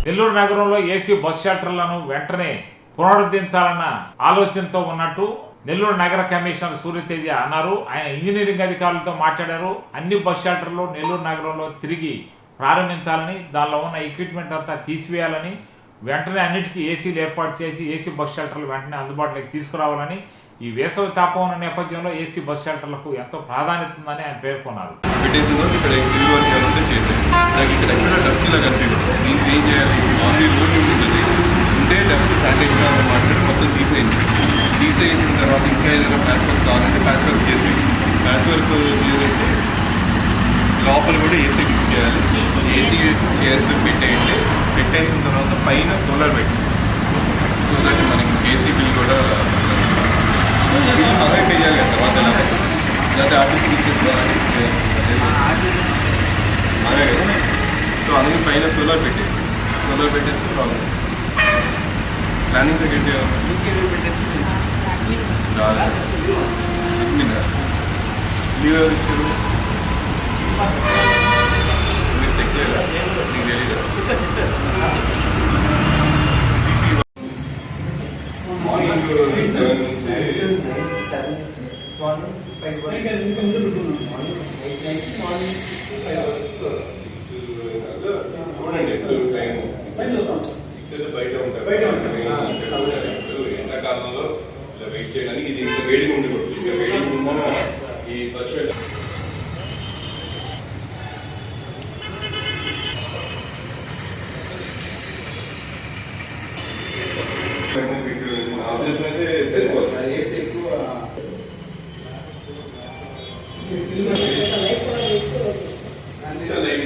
నెల్లూరు నగరంలో AC bus షెల్టర్లను వెంటనే పునరుద్ధరించాలన్న ఆలోచనతో ఉన్నట్టు నెల్లూరు నగర కమిషనర్ సూర్యతేజ అన్నారు. ఆయన ఇంజనీరింగ్ అధికారులతో మాట్లాడారు. అన్ని బస్ షెల్టర్లు నెల్లూరు నగరంలో తిరిగి ప్రారంభించాలని, దానిలో ఉన్న ఎక్విప్మెంట్ అంతా తీసివేయాలని, వెంటనే అన్నిటికీ ఏసీలు ఏర్పాటు చేసి ఏసీ బస్ షెల్టర్లు వెంటనే అందుబాటులోకి తీసుకురావాలని, ఈ వేసవి తాపం ఉన్న నేపథ్యంలో ఏసీ బస్ షెల్టర్లకు ఎంతో ప్రాధాన్యత ఉందని ఆయన పేర్కొన్నారు. తీసేసిన తర్వాత ఇంకా ఏదైనా ప్యాచ్ వర్క్ కావాలంటే ప్యాచ్ వర్క్ చేసి ప్యాచ్ వర్క్ చేసేసి లోపల కూడా ఏసీ ఫిక్స్ చేయాలి. ఏసీ చేసి పెట్టేసిన తర్వాత పైన సోలార్ పెట్టి, సో దట్ మనకి ఏసీ బిల్ కూడా మనమే పే చేయాలి. తర్వాత లేకపోతే ఆర్టీసీ ఇచ్చేసుకోవాలని అదే కదా. సో అందుకే పైన సోలార్ పెట్టేసి ప్రాబ్లం. ప్లానింగ్ సెక్రటరీ లీవ్ ఎవరు ఇచ్చారు? మీరు చెక్ చేయాలా? నీకు తెలీదా? మార్నింగ్ 7 నుంచి చూడండి టైం 6 అయితే బయట ఉంటారు. ఎండాకాలంలో ఇలా వెయిట్ చేయడానికి ఇది ఇంకా వేడిగా ఉండకూడదు. ఇంకా వేడిగా ఉన్న ఈ బస్ ఆఫీస్ అయితే సరిపోతుంది. ఏసీ ఎక్కువ లైట్